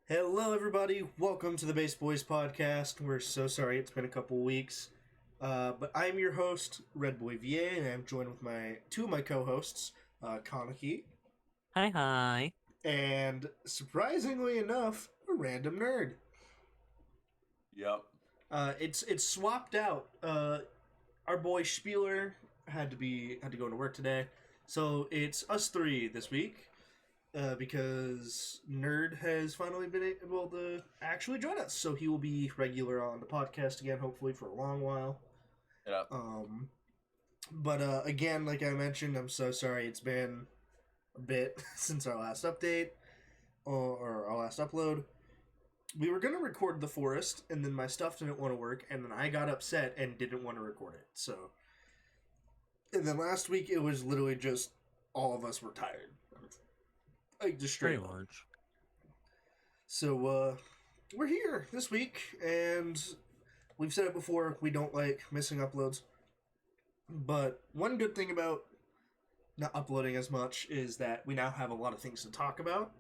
Hello, everybody. Welcome to the Bois podcast. We're so sorry it's been a couple weeks, but I'm your host, Red Boy VA, and I'm joined with my two of my co-hosts, Kaneki, Hi, hi. and surprisingly enough, a random nerd. Yep. It's swapped out. Our boy Spieler had to go into work today, so it's us three this week. Because Nerd has finally been able to actually join us, so he will be regular on the podcast again, hopefully for a long while. Yep. But again, like I mentioned, I'm so sorry. It's been a bit since our last update or our last upload. We were gonna record the forest, and then my stuff didn't want to work, and then I got upset and didn't want to record it. So, and then last week it was literally just all of us were tired. Like just straight Pretty up. much. So we're here this week, and we've said it before. We don't like missing uploads, but one good thing about not uploading as much is that we now have a lot of things to talk about.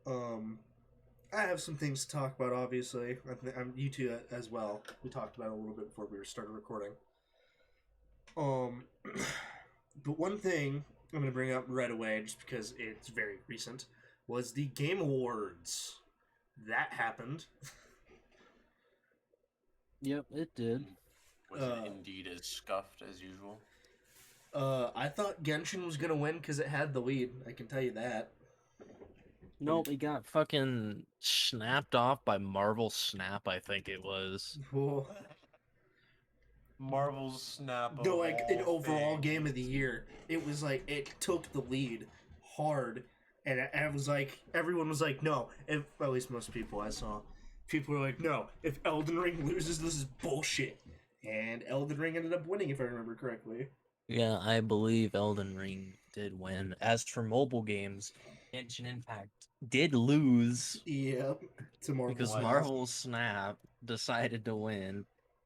I have some things to talk about. Obviously, you two as well. We talked about it a little bit before we started recording. But one thing I'm going to bring up right away, just because it's very recent, was the Game Awards. That happened. Yep, it did. Was it indeed as scuffed as usual? I thought Genshin was gonna win because it had the lead. I can tell you that. Nope, it got fucking snapped off by Marvel Snap, I think it was. Well, Marvel's snap of no, like an all overall things. game of the year, it was like it took the lead hard, and it was like everyone was like, no. If at least most people I saw, people were like, no. If Elden Ring loses, this is bullshit. And Elden Ring ended up winning, if I remember correctly. Yeah, I believe Elden Ring did win. As for mobile games, Genshin Impact did lose Yep, to Marvel because What? Snap. Marvel Snap decided to win.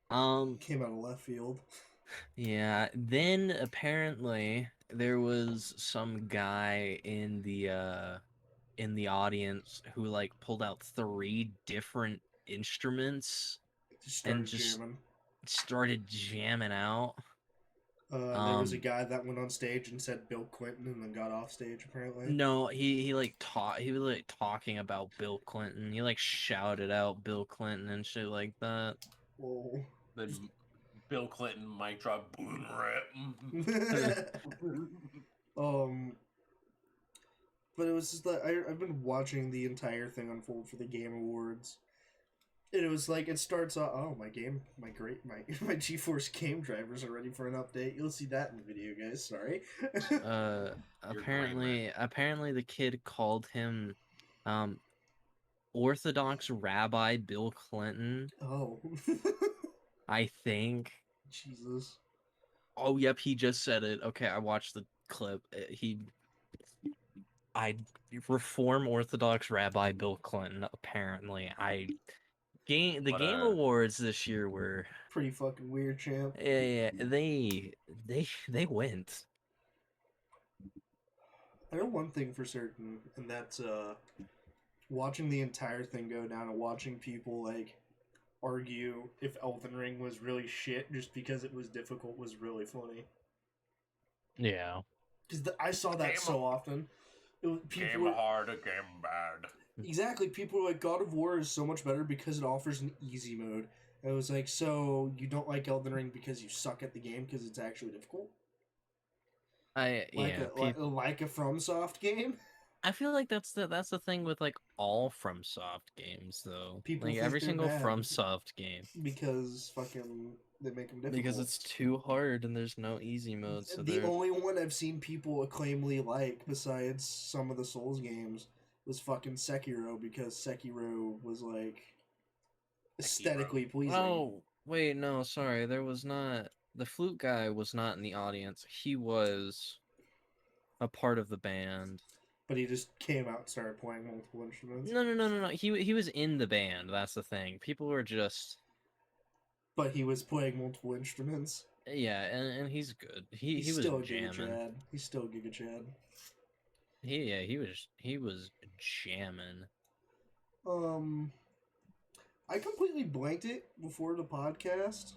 Came out of left field. Yeah, then apparently there was some guy in the audience who like pulled out three different instruments Just and started just jamming. started jamming out. There was a Um, guy that went on stage and said Bill Clinton and then got off stage, apparently. no, he was like talking about Bill Clinton. He like shouted out Bill Clinton and shit like that. Oh. Then Bill Clinton mic drop boom rap. um, but it was just like I've been watching the entire thing unfold for the Game Awards. And it was like it starts off. Oh, my GeForce game drivers are ready for an update. You'll see that in the video, guys. Sorry. Apparently the kid called him, um, Orthodox Rabbi Bill Clinton. Oh, I think. Jesus. Oh, yep, he just said it. Okay, I watched the clip. I reform Orthodox Rabbi Bill Clinton. Apparently, the But Game Awards this year were Pretty fucking weird, champ. yeah, they went. I know one thing for certain, and that's watching the entire thing go down and watching people like argue if Elden Ring was really shit just because it was difficult was really funny. Yeah. Because I saw that Game so of- often. People game were, hard, a game bad. exactly. People were like, God of War is so much better because it offers an easy mode. And it was like, so you don't like Elden Ring because you suck at the game because it's actually difficult? Like a FromSoft game? I feel like that's the thing with like all FromSoft games though. People Like think every they're single bad FromSoft game. because fucking they make them difficult. Because it's too hard and there's no easy mode, so The they're only one I've seen people acclaimly like, besides some of the Souls games, was fucking Sekiro because Sekiro was like aesthetically pleasing. Oh, wait, no, sorry. There was not the flute guy was not in the audience. He was a part of the band. But he just came out and started playing multiple instruments. No. He was in the band. That's the thing. People were just But he was playing multiple instruments. yeah, and he's good. He He's was still a Giga jamming. Chad. He's still a Giga Chad. He was jamming. Um, I completely blanked it before the podcast,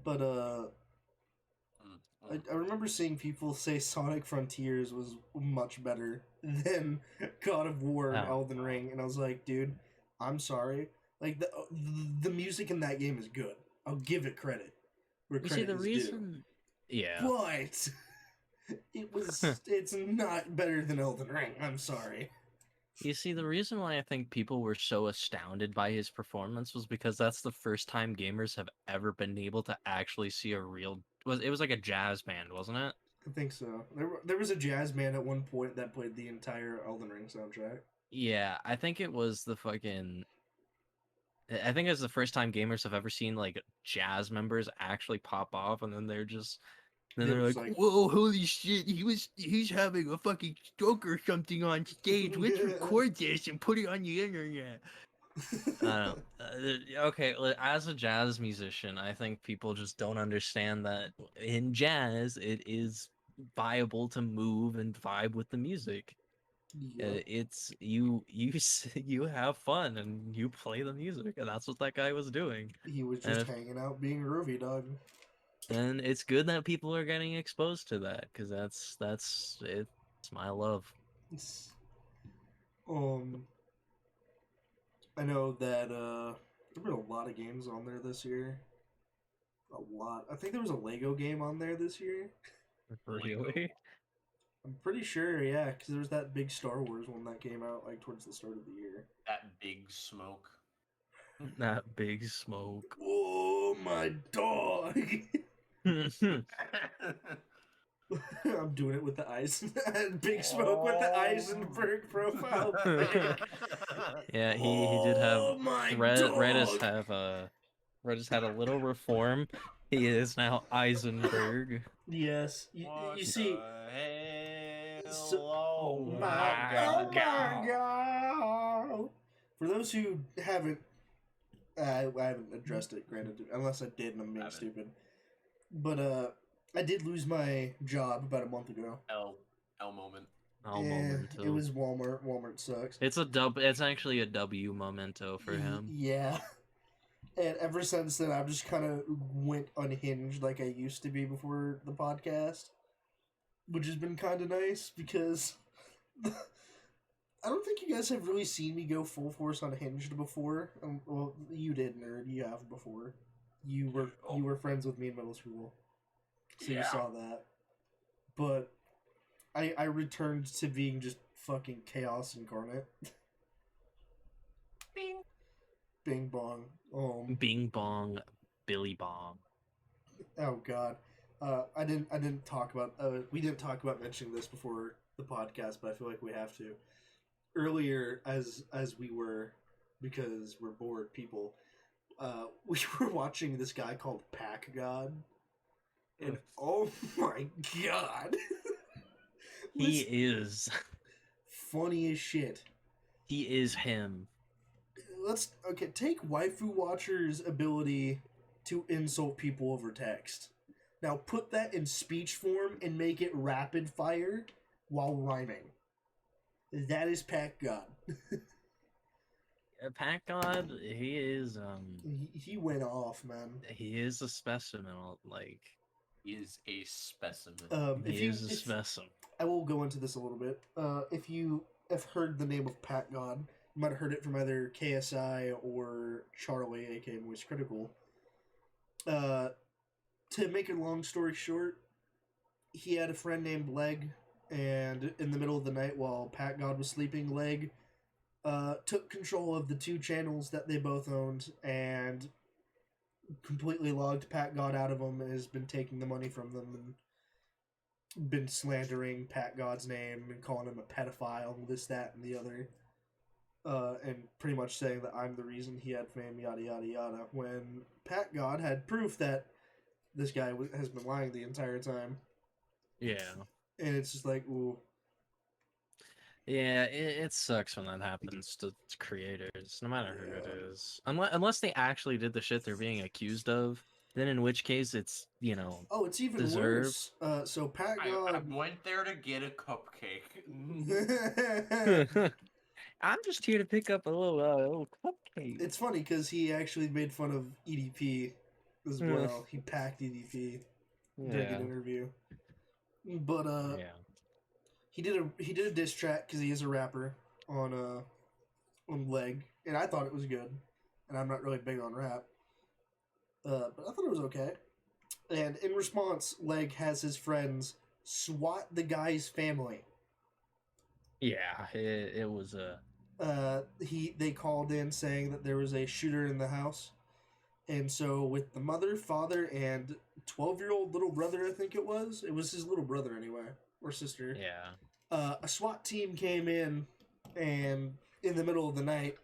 but I remember seeing people say Sonic Frontiers was much better than God of War and Oh. Elden Ring, and I was like, dude, I'm sorry. Like the music in that game is good. I'll give it credit where You see, credit the is reason... Yeah. due. But it's not better than Elden Ring. I'm sorry. You see, the reason why I think people were so astounded by his performance was because that's the first time gamers have ever been able to actually see a real... It was like a jazz band, wasn't it? I think so. There was a jazz band at one point that played the entire Elden Ring soundtrack. Yeah, I think it was the fucking... I think it's the first time gamers have ever seen, like, jazz members actually pop off, and then they're just... Then It they're was like, whoa, holy shit, he's having a fucking stroke or something on stage. Let's record this and put it on the internet. I don't know. Okay, as a jazz musician, I think people just don't understand that in jazz, it is viable to move and vibe with the music. Yep. It's you have fun and you play the music, and that's what that guy was doing. He was And just if, hanging out being groovy, dog. and it's good that people are getting exposed to that, because it's my love. Um, I know that there were a lot of games on there this year. A lot. I think there was a Lego game on there this year. Really? I'm pretty sure, yeah, because there was that big Star Wars one that came out like towards the start of the year. That big smoke. That big smoke. Oh my dog! I'm doing it with the ice. Big smoke with the Eisenberg profile. Yeah, he did have Oh my Redis dog! Redis had a little reform. He is now Eisenberg. Yes, What you see. the hell? So- Oh my my god. God! For those who haven't, I haven't addressed it. Granted, unless I did, and I'm being Haven't. stupid. But I did lose my job about a month ago. L moment. Oh, Yeah, memento. it was Walmart. Walmart sucks. It's actually a W memento for him. Yeah. And ever since then, I've just kind of went unhinged like I used to be before the podcast, which has been kind of nice because I don't think you guys have really seen me go full force unhinged before. Well, you did, nerd. You have before. You were friends with me in middle school, so you Yeah. saw that. But I returned to being just fucking chaos incarnate. Bing. Bing bong. Bing bong, Billy Bong. Oh god. I didn't talk about we didn't talk about mentioning this before the podcast, but I feel like we have to. Earlier as we were, because we're bored people, we were watching this guy called Pack God. And oh my god. He is. Funny as shit. He is him. Take Waifu Watcher's ability to insult people over text. Now put that in speech form and make it rapid fire while rhyming. That is Pack God. Pack God, he is He went off, man. he is a specimen. Like, Is a specimen. he is a specimen. I will go into this a little bit. If you have heard the name of Pack God, you might have heard it from either KSI or Charlie, aka Moist Critical. To make a long story short, he had a friend named Leg, and in the middle of the night while Pack God was sleeping, Leg took control of the two channels that they both owned and completely logged Pack God out of them and has been taking the money from them and been slandering Pat God's name and calling him a pedophile and this, that, and the other. And pretty much saying that I'm the reason he had fame, yada, yada, yada. When Pat God had proof that this guy has been lying the entire time. Yeah. And it's just like, ooh. Yeah, it sucks when that happens to creators, no matter who it is. Unless they actually did the shit they're being accused of, then in which case it's, Oh, it's even deserved. worse. So Pat I God... went there to get a cupcake. I'm just here to pick up a little cupcake. It's funny because he actually made fun of EDP as well. He packed EDP during an interview. But yeah. he did a diss track because he is a rapper on Leg, and I thought it was good. And I'm not really big on rap, but I thought it was okay. And in response, Leg has his friends SWAT the guy's family. Yeah, it was a. They called in saying that there was a shooter in the house, and so with the mother, father, and 12-year-old little brother, I think it was his little brother anyway, or sister. Yeah. A SWAT team came in, and in the middle of the night,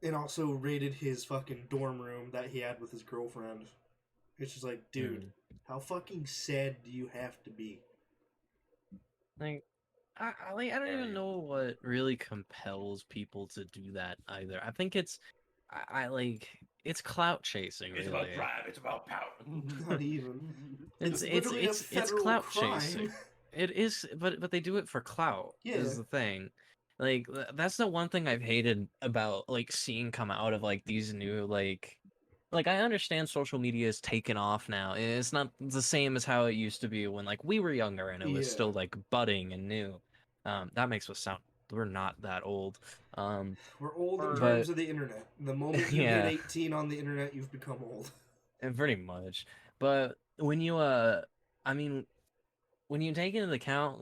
and also raided his fucking dorm room that he had with his girlfriend. It's just like, dude, how fucking sad do you have to be? Like, I don't even know what really compels people to do that either. I think it's, it's clout chasing. It's really. about drive. It's about power. Not even. It's literally a federal clout crime. chasing. It is, but they do it for clout. Yeah. Is the thing. Like, that's the one thing I've hated about like seeing come out of like these new like I understand social media is taken off now. It's not the same as how it used to be when like we were younger and it was still like budding and new. That makes us sound we're not that old. We're old in but- terms of the internet. The moment you Yeah. hit 18 on the internet, you've become old. And pretty much. But when you I mean, when you take into account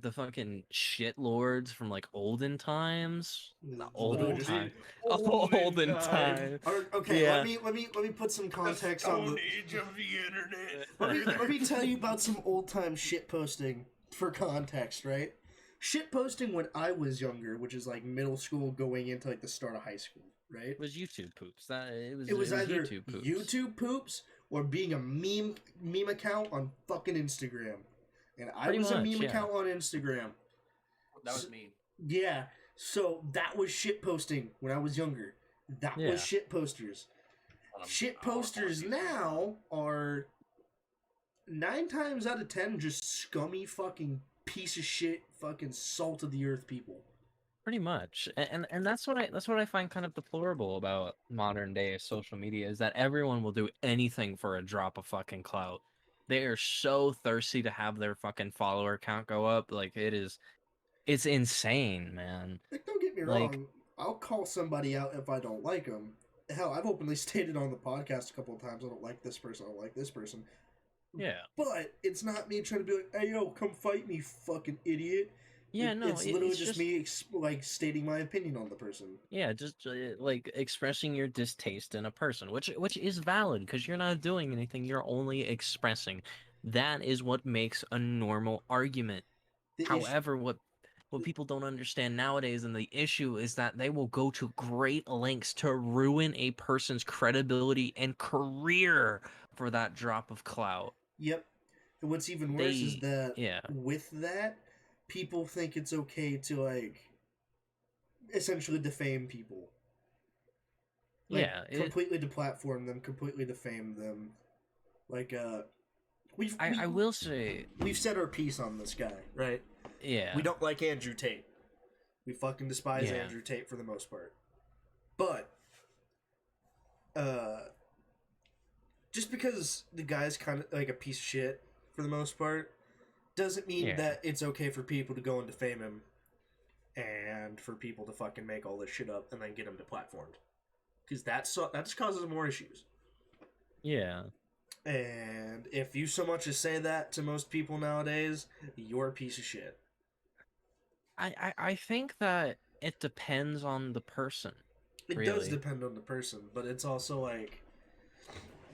the fucking shit lords from like olden times, not olden time, olden time. Okay, Yeah. let me put some context on the age of the internet. let me tell you about some old time shit posting for context, right? Shit posting when I was younger, which is like middle school going into like the start of high school, right? It was YouTube poops. It was either YouTube poops or being a meme account on fucking Instagram. And I was a meme account on Instagram. That was me. Yeah. So that was shit posting when I was younger. That was shit posters. Shit posters now are 9 times out of 10 just scummy fucking piece of shit fucking salt of the earth people. Pretty much, and that's what I find kind of deplorable about modern day social media is that everyone will do anything for a drop of fucking clout. They are so thirsty to have their fucking follower count go up. Like it's insane, man. Like, don't get me wrong. I'll call somebody out if I don't like them. Hell, I've openly stated on the podcast a couple of times I don't like this person. I don't like this person. Yeah. But it's not me trying to be like, hey, yo, come fight me, fucking idiot. Yeah, no, it's literally just me like stating my opinion on the person. Yeah, just like expressing your distaste in a person, which is valid because you're not doing anything. You're only expressing. That is what makes a normal argument. However, what people don't understand nowadays, and the issue is that they will go to great lengths to ruin a person's credibility and career for that drop of clout. Yep. And what's even worse is that with that, people think it's okay to like essentially defame people. Like, completely deplatform them, completely defame them. Like I will say we've said our piece on this guy, right? Yeah. We don't like Andrew Tate. We fucking despise Andrew Tate for the most part. But just because the guy's kind of like a piece of shit for the most part doesn't mean that it's okay for people to go and defame him and for people to fucking make all this shit up and then get him deplatformed. Because that just causes more issues. Yeah. And if you so much as say that to most people nowadays, you're a piece of shit. I think that it depends on the person. It does depend on the person, but it's also like...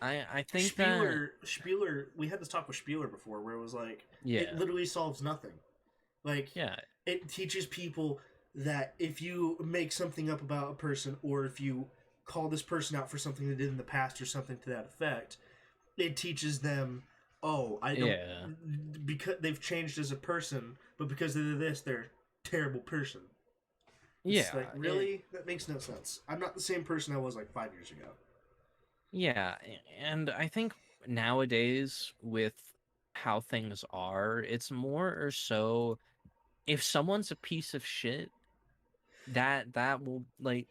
I think Spieler, we had this talk with Spieler before where it was like, it literally solves nothing. Like, it teaches people that if you make something up about a person or if you call this person out for something they did in the past or something to that effect, it teaches them, because they've changed as a person, but because they did this, they're a terrible person. It's like, really? That makes no sense. I'm not the same person I was like 5 years ago. Yeah, and I think nowadays with how things are, it's more or so if someone's a piece of shit, that will like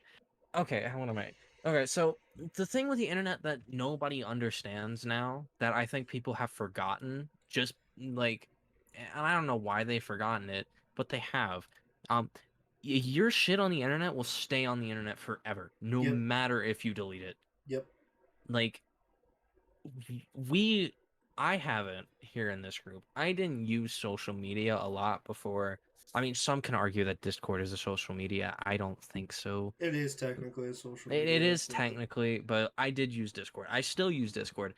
okay, how am I? Okay, so the thing with the internet that nobody understands now that I think people have forgotten, just like, and I don't know why they've forgotten it, but they have. Um, your shit on the internet will stay on the internet forever, no Yep. matter if you delete it. Yep. Like, we, I haven't here in this group. I didn't use social media a lot before. I mean, some can argue that Discord is a social media. I don't think so. It is technically a social It media, is but technically, but I did use Discord. I still use Discord.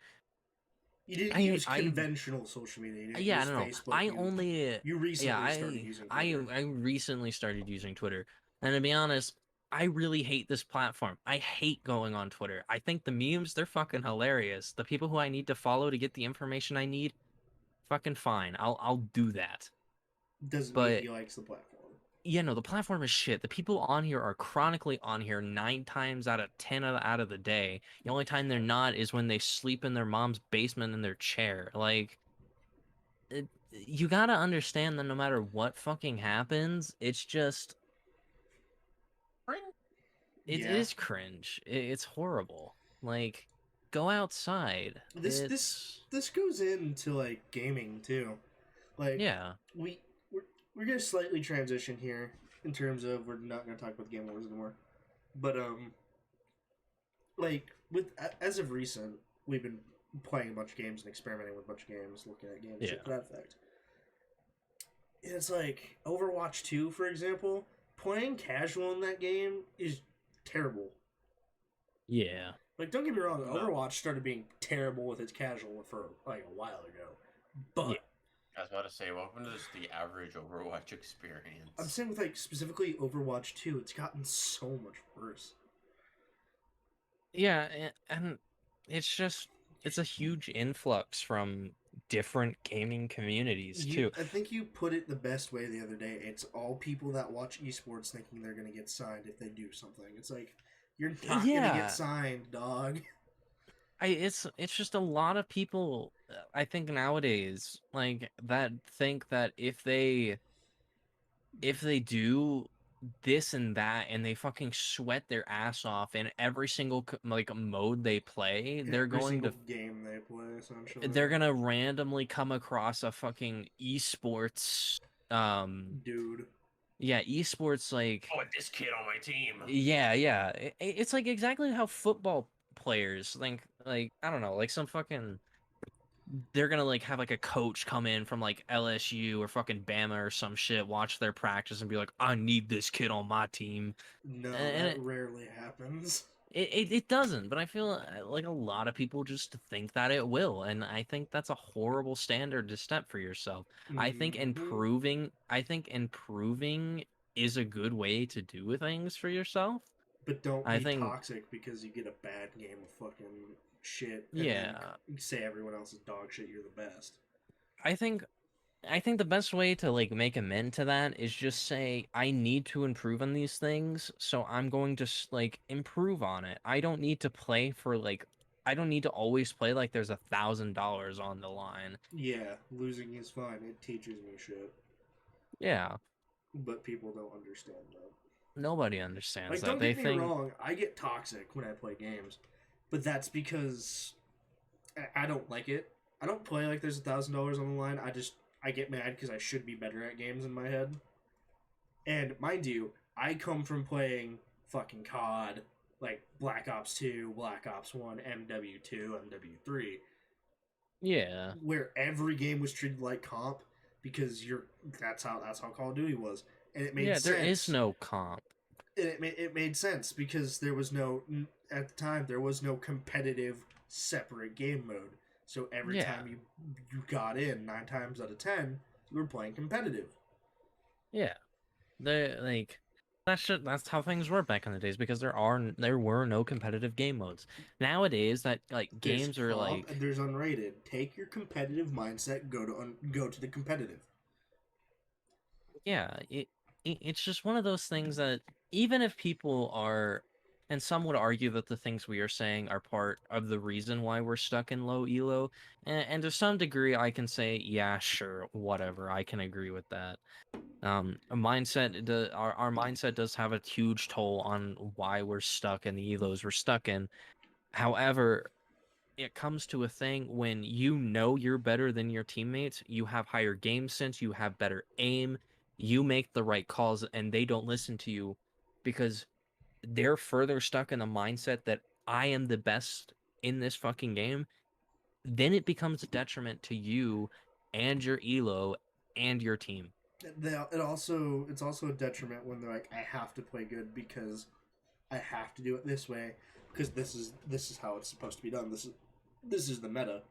you didn't I use I conventional social media. You didn't yeah, I use don't know. Facebook. I only You yeah, recently started using Twitter. I recently started using Twitter. And to be honest, I really hate this platform. I hate going on Twitter. I think the memes, they're fucking hilarious. The people who I need to follow to get the information I need, fucking fine. I'll do that. Doesn't mean But he likes the platform. yeah, no, the platform is shit. The people on here are chronically on here 9 times out of 10 out of the day. The only time they're not is when they sleep in their mom's basement in their chair. Like, you gotta understand that no matter what fucking happens, it's just, it Yeah. is cringe. It's horrible. Like, go outside. This goes into like gaming too. Like Yeah, we we're gonna slightly transition here in terms of we're not gonna talk about Game Wars anymore. But like with as of recent, we've been playing a bunch of games and experimenting with a bunch of games, looking at games, shit yeah, to that effect. And it's like Overwatch 2, for example, playing casual in that game is terrible. yeah. Like, don't get me wrong, No. Overwatch started being terrible with its casual for like a while ago. But Yeah. I was about to say, welcome to just the average Overwatch experience. I'm saying with like specifically Overwatch 2, it's gotten so much worse. Yeah, and it's just, it's a huge influx from different gaming communities too. I think you put it the best way the other day. It's all people that watch esports thinking they're gonna get signed if they do something. It's like you're not gonna Yeah, get signed, dog. it's just a lot of people, I think nowadays, like, that think that if they do this and that and they fucking sweat their ass off in every single like mode they play, In every single game they play, essentially. they're gonna randomly come across a fucking esports Dude. yeah, esports, like, I want this kid on my team. yeah. It's like exactly how football players think, like, I don't know, like some fucking, they're gonna like have like a coach come in from like LSU or fucking Bama or some shit, watch their practice and be like, I need this kid on my team. No, And that rarely happens. it doesn't, but I feel like a lot of people just think that it will, and I think that's a horrible standard to set for yourself. Mm-hmm. I think improving is a good way to do things for yourself. But don't I be think, toxic because you get a bad game of fucking shit and then yeah, say everyone else is dog shit, you're the best. I think I think the best way to like make amend to that is just say I need to improve on these things, so I'm going to like improve on it. I don't need to play for like, I don't need to always play like there's $1,000 on the line. Yeah, losing is fine. It teaches me shit. Yeah, But people don't understand that. nobody understands Like, that. don't They get me think, wrong, I get toxic when I play games. But that's because I don't like it. I don't play like there's $1,000 on the line. I get mad because I should be better at games in my head. And mind you, I come from playing fucking COD, like Black Ops 2, Black Ops 1, MW2, MW3, yeah, where every game was treated like comp because that's how Call of Duty was. And it made yeah, there is sense. no comp. It made sense because there was no at the time there was no competitive separate game mode. So every Yeah, time you got in, 9 times out of 10, you were playing competitive. yeah. They like, that's how things were back in the days because there were no competitive game modes. Nowadays that like There's games are comp and like, there's unrated. Take your competitive mindset, go to the competitive. yeah, it's just one of those things that even if people are, and some would argue that the things we are saying are part of the reason why we're stuck in low elo, and to some degree I can say, yeah, sure, whatever, I can agree with that. A mindset, our mindset does have a huge toll on why we're stuck in the elos we're stuck in. However, it comes to a thing when you know you're better than your teammates, you have higher game sense, you have better aim, you make the right calls, and they don't listen to you because they're further stuck in the mindset that I am the best in this fucking game. Then it becomes a detriment to you and your elo and your team. It's also a detriment when they're like, I have to play good because I have to do it this way because this is how it's supposed to be done. This is the meta.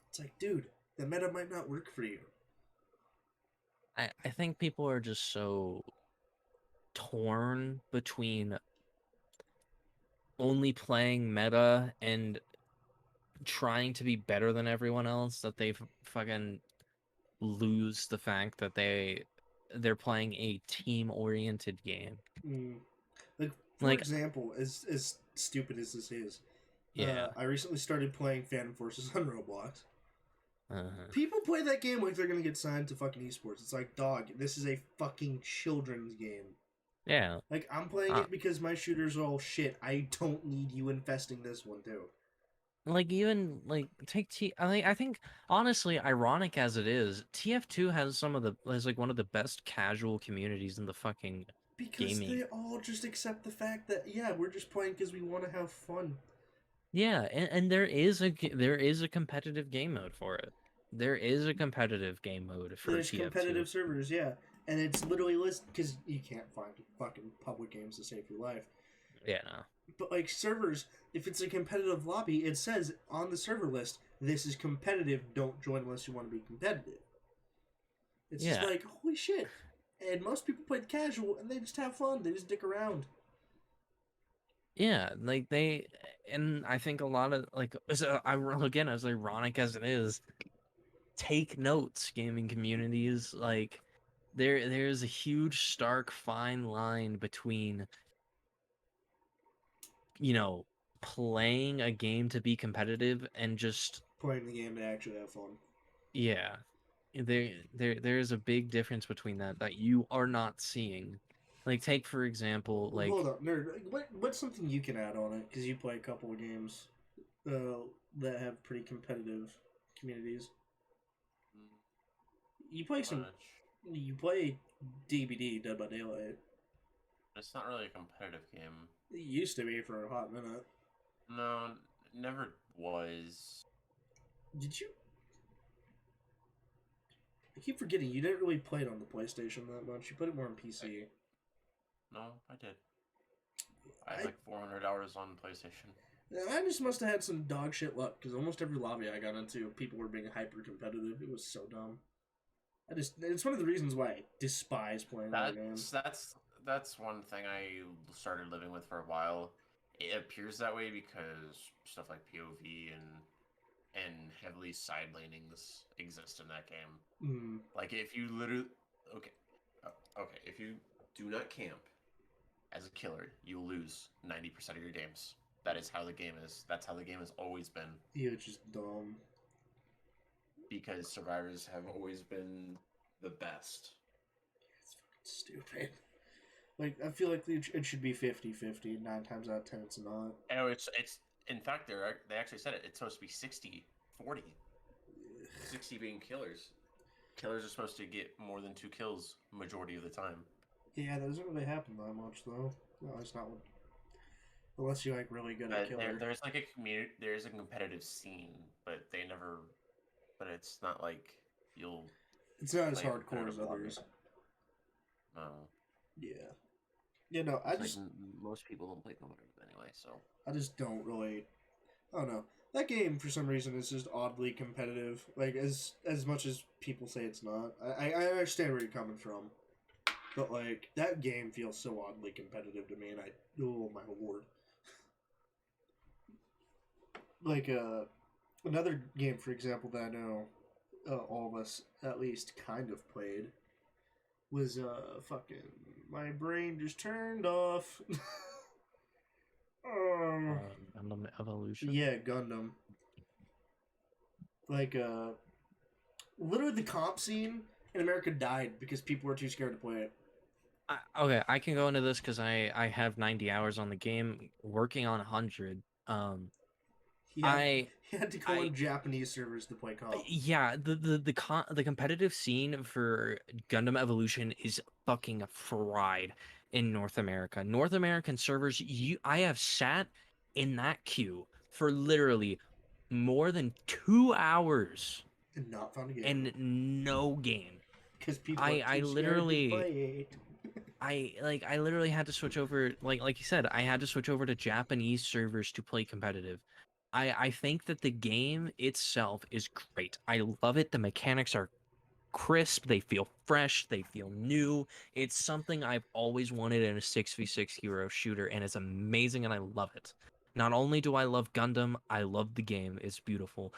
It's like, dude, the meta might not work for you. I think people are just so torn between only playing meta and trying to be better than everyone else that they fucking lose the fact that they're playing a team-oriented game. Mm. Like for Like, example, as stupid as this is, yeah. I recently started playing Phantom Forces on Roblox. Uh-huh. People play that game like they're gonna get signed to fucking esports. It's like, dog, this is a fucking children's game. Yeah. Like, I'm playing it because my shooters are all shit. I don't need you infesting this one too. Like, even like I think honestly, ironic as it is, TF2 has like one of the best casual communities in the fucking Because gaming. they all just accept the fact that, yeah, we're just playing because we want to have fun. Yeah, and there is a competitive game mode for it. There is a competitive game mode for There's TF2. competitive servers, yeah. And it's literally listed because you can't find fucking public games to save your life. Yeah, no. But, like, servers, if it's a competitive lobby, it says on the server list, this is competitive, don't join unless you want to be competitive. It's just like, holy shit. And most people play casual, and they just have fun. They just dick around. Yeah, like and I think a lot of like again, as ironic as it is, take notes, gaming communities. Like there's a huge stark fine line between, you know, playing a game to be competitive and just Playing the game to actually have fun. yeah. There's a big difference between that you are not seeing. Like, take for example, like Hold on, Nerd. What's something you can add on it? Because you play a couple of games that have pretty competitive communities. You play some. Much. You play DBD, Dead by Daylight. It's not really a competitive game. It used to be for a hot minute. No, never was. Did you? I keep forgetting you didn't really play it on the PlayStation that much. You put it more on PC. No, I did. I had like 400 hours on PlayStation. I just must have had some dog shit luck because almost every lobby I got into, people were being hyper competitive. It was so dumb. It's one of the reasons why I despise playing that game. That's one thing I started living with for a while. It appears that way because stuff like POV and heavily side lanings exist in that game. Mm. Like if you literally okay, if you do not camp as a killer, you'll lose 90% of your games. That is how the game is. That's how the game has always been. Yeah, it's just dumb. Because survivors have always been the best. It's fucking stupid. Like, I feel like it should be 50-50. 9 times out of 10, it's not. Oh, it's in fact they actually said it. It's supposed to be 60-40. 60 being killers. Killers are supposed to get more than 2 kills majority of the time. Yeah, that doesn't really happen that much though. No, it's not. Unless you're like really good at killing. There's like a community. There's a competitive scene, but they never. But it's not like you'll. It's not as hardcore as others. No. Yeah. Yeah, no, I just... Like most people don't play competitive anyway, so... I just don't really... I don't know. That game, for some reason, is just oddly competitive. Like, as much as people say it's not. I understand where you're coming from. But, like, that game feels so oddly competitive to me, and oh, my lord. Like, another game, for example, that I know all of us, at least, kind of played was, fucking... My brain just turned off. Gundam Evolution. Yeah, Gundam. Like, literally the comp scene in America died because people were too scared to play it. Okay, I can go into this because I have 90 hours on the game, working on 100. He had I he had to go I on Japanese servers to play co-op. Yeah, the competitive scene for Gundam Evolution is fucking fried in North America. North American servers, I have sat in that queue for literally more than 2 hours And not found a game and no game. because people are I too scared to literally play it. I literally had to switch over, like you said, I had to switch over to Japanese servers to play competitive. I think that the game itself is great. I love it. The mechanics are crisp, they feel fresh, they feel new. It's something I've always wanted in a 6v6 hero shooter, and it's amazing and I love it. Not only do I love Gundam, I love the game. It's beautiful.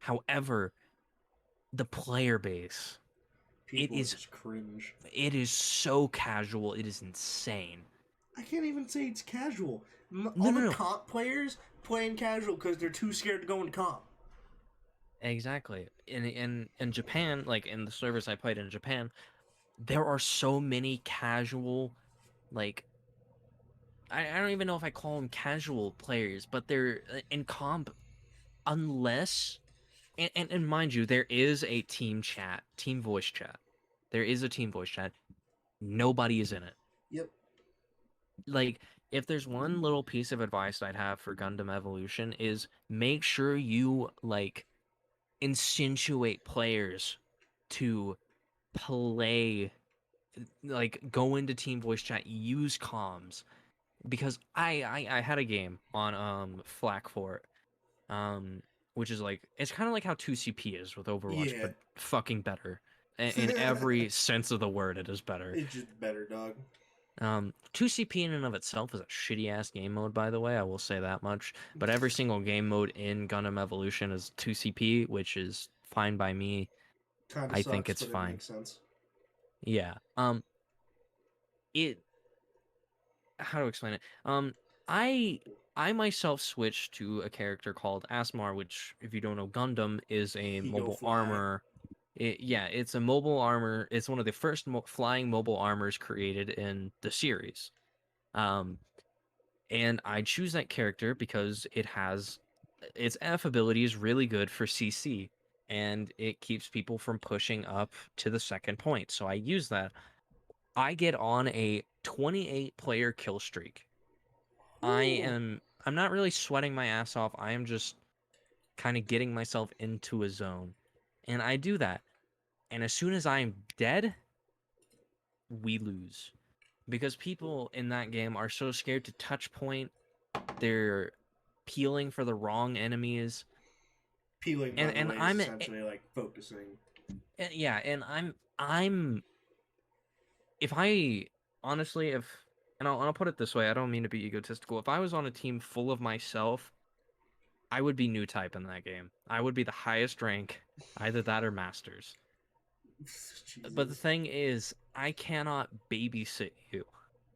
However, the player base, it People are is just cringe. it is so casual. It is insane. I can't even say it's casual. No, All no, the no. comp players playing casual because they're too scared to go into comp. Exactly. In Japan, like in the servers I played in Japan, there are so many casual, like I don't even know if I call them casual players, but they're in comp unless and mind you, there is a team chat, team voice chat. There is a team voice chat. Nobody is in it. Yep. Like if there's one little piece of advice I'd have for Gundam Evolution is make sure you like insinuate players to play, like go into team voice chat, use comms, because I had a game on Flak for it, which is like it's kind of like how 2CP is with Overwatch, Yeah. but fucking better. In every sense of the word, it is better. It's just better, dog. 2CP in and of itself is a shitty ass game mode, by the way. I will say that much. But every single game mode in Gundam Evolution is 2CP, which is fine by me. Kind of I think sucks, it's but it fine. makes sense. Yeah. It how to explain it? I I myself switched to a character called Asmar, which, if you don't know, Gundam is a He go mobile fly. armor. Yeah, it's a mobile armor. It's one of the first flying mobile armors created in the series. Um, and I choose that character because it has its F ability is really good for CC, and it keeps people from pushing up to the second point. So I use that. I get on a 28 player kill streak. Ooh. I'm not really sweating my ass off. I am just kind of getting myself into a zone. And I do that. And as soon as I'm dead, we lose. Because people in that game are so scared to touch point. They're peeling for the wrong enemies. Peeling, by And the and way, is I'm essentially like focusing. yeah, and I'm if I honestly if and I'll put it this way, I don't mean to be egotistical. If I was on a team full of myself, I would be new type in that game. I would be the highest rank, either that or masters. But the Jesus. thing is, I cannot babysit you.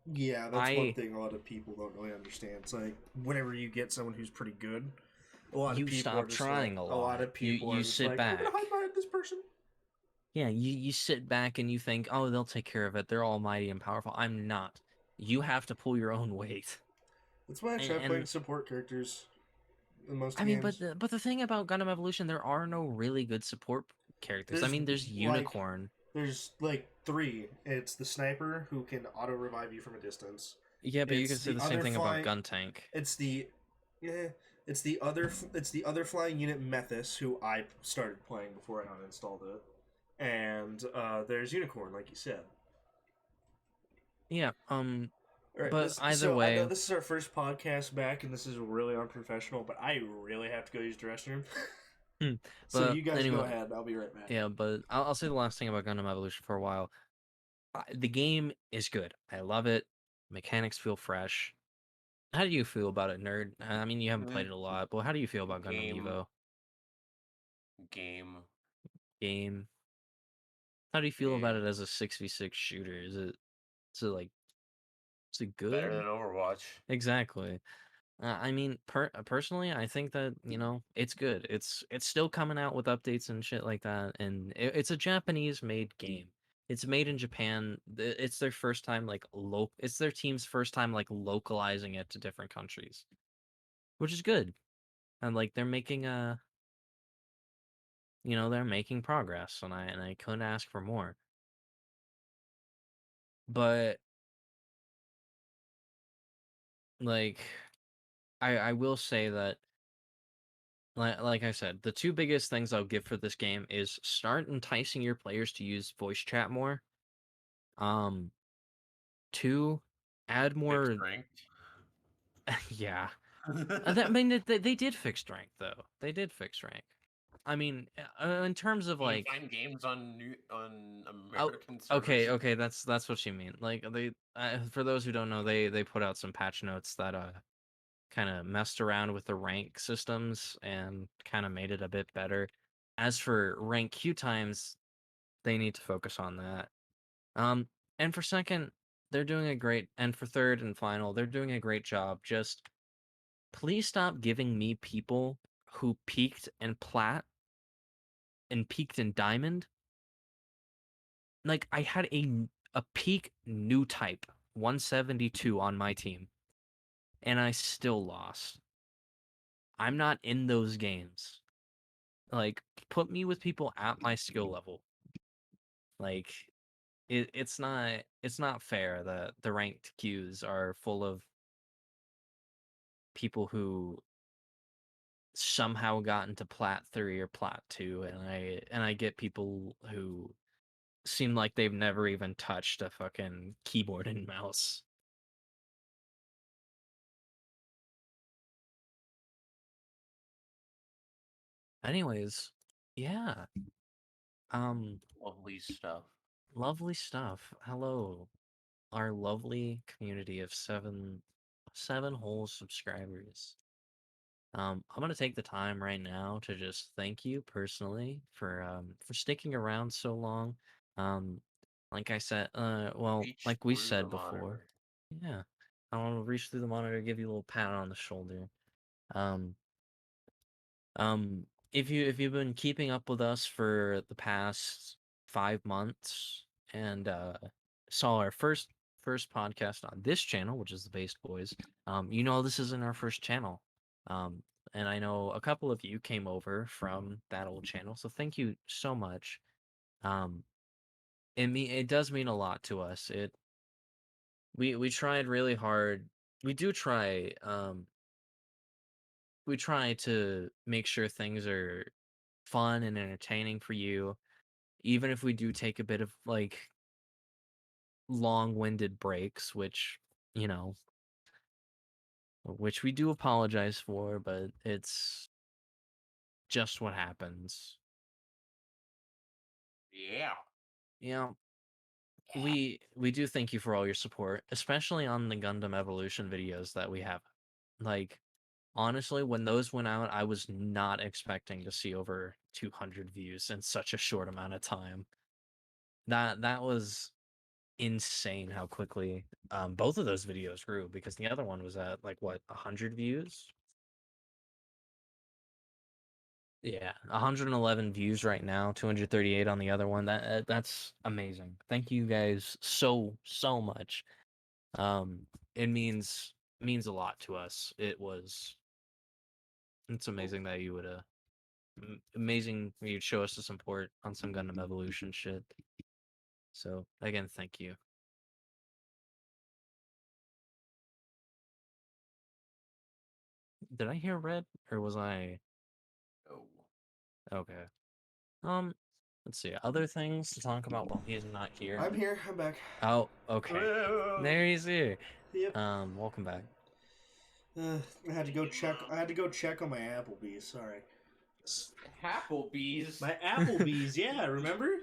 Yeah, that's one I thing a lot of people don't really understand. It's like whenever you get someone who's pretty good, a lot of you people are stop just like trying a a lot lot. of people are You just sit like, I'm gonna hide back. behind this person. Yeah, you sit back and you think, "Oh, they'll take care of it. They're almighty and powerful." I'm not. You have to pull your own weight. That's why I try playing And support characters in most I mean, games. but the thing about Gundam Evolution, there are no really good support characters. I There's mean, there's like Unicorn. there's like three. It's the sniper who can auto revive you from a distance. Yeah, but you can It's say the the same other thing about flying. Guntank. It's the yeah. It's the other flying unit Methus who I started playing before I uninstalled it. And there's Unicorn, like you said. Yeah, All right, but either so I know way, this is our first podcast back, and this is really unprofessional, but I really have to go use the restroom. hmm, So but you guys go anyway, ahead. I'll be right back. yeah, but I'll say the last thing about Gundam Evolution for a while. The game is good. I love it. Mechanics feel fresh. How do you feel about it, nerd? I mean, you haven't played Mm, it a lot, but how do you feel about Gundam game, Evo game, game? How do you feel about game. it as a 6v6 shooter? Is it like is it Better good? than Overwatch. Exactly. I mean, personally, I think that it's good. It's still coming out with updates and shit like that, and it's a Japanese-made game. It's made in Japan. It's their first time It's their team's first time like localizing it to different countries, which is good. And like they're making progress, and I couldn't ask for more. But like, I will say that. Like I said, the two biggest things I'll give for this game is start enticing your players to use voice chat more. Um, Two, add Fixed more. ranked. Yeah, I mean they did fix rank though. They did fix rank. I mean, in terms of Can you like, find games on oh, American servers? okay, that's what you mean. Like for those who don't know, they put out some patch notes that kind of messed around with the rank systems and kind of made it a bit better. As for rank queue times, they need to focus on that. Um, and for second, they're doing a great, and for third and final, they're doing a great job. Just please stop giving me people who peaked in plat and peaked in diamond. Like I had a peak new type 172 on my team, and I still lost. I'm not in those games. Like, put me with people at my skill level. Like, it's not fair that the ranked queues are full of people who somehow got into plat 3 or plat 2, and I get people who seem like they've never even touched a fucking keyboard and mouse. Anyways, yeah. Um Lovely stuff. Lovely stuff. Hello, our lovely community of seven whole subscribers. I'm gonna take the time right now to just thank you personally for sticking around so long. Um, like I said, Reach like we through the said before, monitor. yeah. I want to reach through the monitor, give you a little pat on the shoulder. Um, um, if you've been keeping up with us for the past 5 months and saw our first podcast on this channel, which is the Based Boys, this isn't our first channel. Um, and I know a couple of you came over from that old channel, so thank you so much. Um, it does mean a lot to us. We tried really hard. We do try. We try to make sure things are fun and entertaining for you, even if we do take a bit of like long-winded breaks, you know, which we do apologize for, but it's just what happens. Yeah. Yeah, we do thank you for all your support, especially on the Gundam Evolution videos that we have. Like, honestly, when those went out, I was not expecting to see over 200 views in such a short amount of time. That was insane how quickly both of those videos grew, because the other one was at like what, 100 views. Yeah, 111 views right now, 238 on the other one. That's amazing. Thank you guys so much. um it means a lot to us. It's amazing that you would amazing you'd show us the support on some Gundam Evolution shit. So again, thank you. Did I hear red, or was I Oh. okay? Let's see. Other things to talk about while he's not here. I'm here. I'm back. Oh, okay. There he's here. Yep. Welcome back. I had to go check. I had to go check on my Applebee's. Sorry. Applebee's. My Applebee's. Yeah, remember?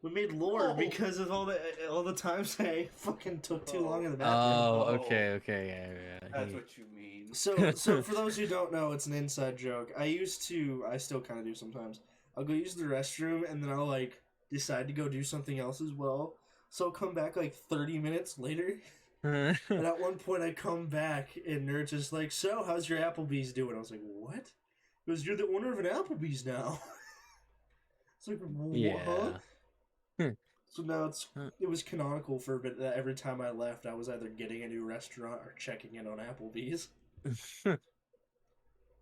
We made lore Oh. because of all the times I fucking took too long in the bathroom. Oh, Oh. okay, yeah. That's what you mean. So for those who don't know, it's an inside joke. I still kind of do sometimes. I'll go use the restroom and then I'll like decide to go do something else as well. So I'll come back like 30 minutes later. And at one point I come back and Nerd's just like, so how's your Applebee's doing? I was like, what? He goes, you're the owner of an Applebee's now. It's like, what? Huh? Yeah. So now it was canonical for a bit that every time I left, I was either getting a new restaurant or checking in on Applebee's.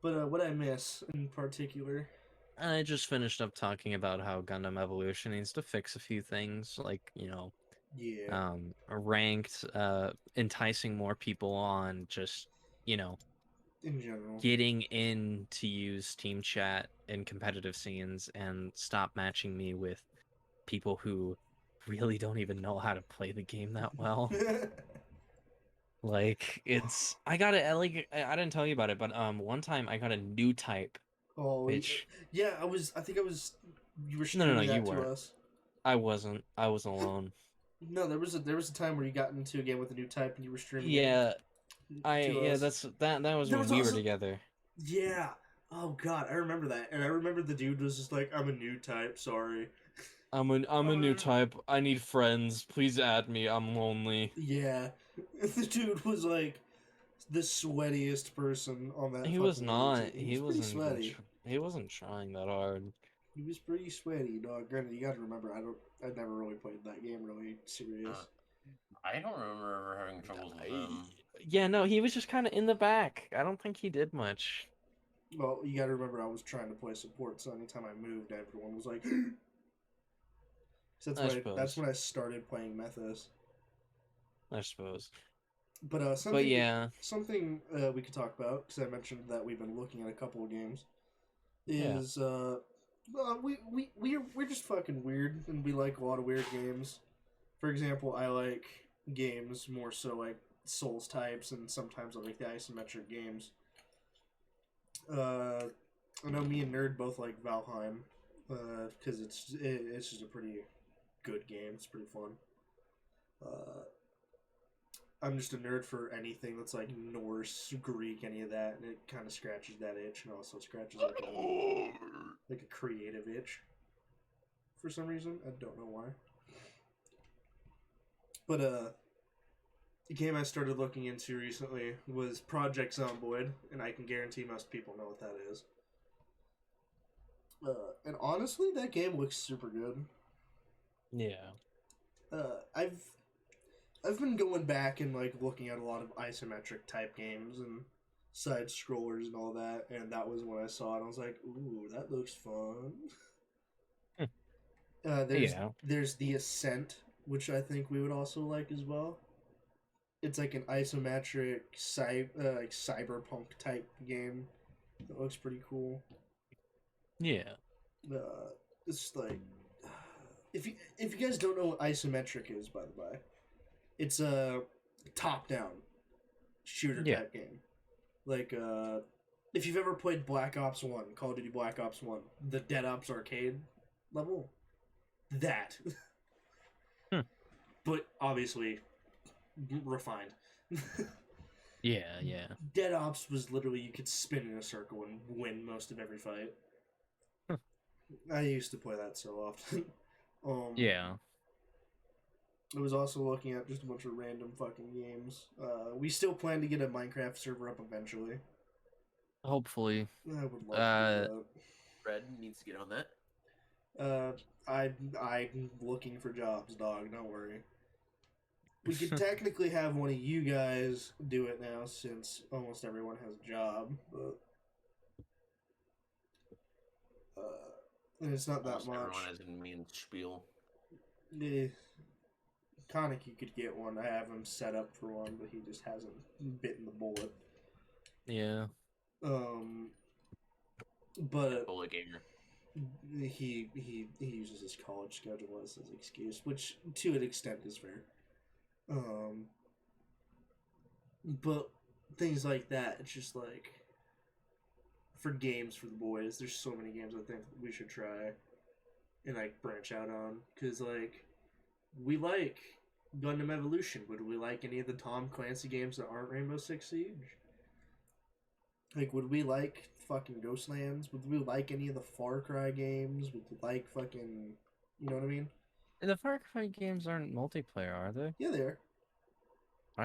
But what I miss in particular, I just finished up talking about how Gundam Evolution needs to fix a few things, like, yeah, ranked, enticing more people on, just, you know, in general. getting in to use team chat in competitive scenes and stop matching me with people who really don't even know how to play the game that well. Like, I got it, like, I didn't tell you about it, but one time I got a new type, Oh, which, yeah, I think you were no, streaming you that to weren't. us. I wasn't. I was alone. No, there was a time where you got into a game with a new type and you were streaming it Yeah, to us. that was There when was we were also together. yeah. Oh god, I remember that, and I remember the dude was just like, "I'm a new type, sorry." I'm a new type. I need friends. Please add me. I'm lonely. Yeah, the dude was like the sweatiest person on that He was fucking game too. not. He was pretty sweaty. He wasn't trying that hard. He was pretty sweaty, dog. Granted, you got to remember, I never really played that game really serious. I don't remember ever having troubles with him. Yeah, no, he was just kind of in the back. I don't think he did much. Well, you got to remember, I was trying to play support, so anytime I moved, everyone was like. So that's when I started playing Methos. I suppose. But But yeah, something we could talk about, because I mentioned that we've been looking at a couple of games, yeah. is well, we're just fucking weird, and we like a lot of weird games. For example, I like games more so like Souls types, and sometimes I like the isometric games. I know me and Nerd both like Valheim, because it's just a pretty good game. It's pretty fun. I'm just a nerd for anything that's like Norse, Greek, any of that, and it kind of scratches that itch, and also scratches like a creative itch. For some reason, I don't know why. But the game I started looking into recently was Project Zomboid, and I can guarantee most people know what that is. And honestly, that game looks super good. Yeah. I've been going back and like looking at a lot of isometric type games and side scrollers and all that, and that was when I saw it. I was like, "Ooh, that looks fun." There's the Ascent, which I think we would also like as well. It's like an isometric like cyberpunk type game that looks pretty cool. Yeah. It's like if you guys don't know what isometric is, by the way, it's a top-down shooter type game. Like if you've ever played Black Ops 1, Call of Duty Black Ops 1, the Dead Ops arcade level, that. But obviously refined. Yeah. Dead Ops was literally you could spin in a circle and win most of every fight. I used to play that so often. Yeah. I was also looking at just a bunch of random fucking games. We still plan to get a Minecraft server up eventually. Hopefully. I would love to do that. Red needs to get on that. I'm looking for jobs, dog. Don't worry. We could technically have one of you guys do it now, since almost everyone has a job. But and it's not Almost that much. Everyone has a mean spiel. Yeah. Kaneki could get one. I have him set up for one, but he just hasn't bitten the bullet. Yeah. But Bullet gamer. he uses his college schedule as his excuse, which to an extent is fair. But things like that, it's just like for games for the boys. There's so many games I think we should try and like branch out on, because like we like Gundam Evolution. Would we like any of the Tom Clancy games that aren't Rainbow Six Siege? Like, would we like fucking Ghostlands? Would we like any of the Far Cry games? Would we like fucking, you know what I mean? The Far Cry games aren't multiplayer, are they? Yeah, they are.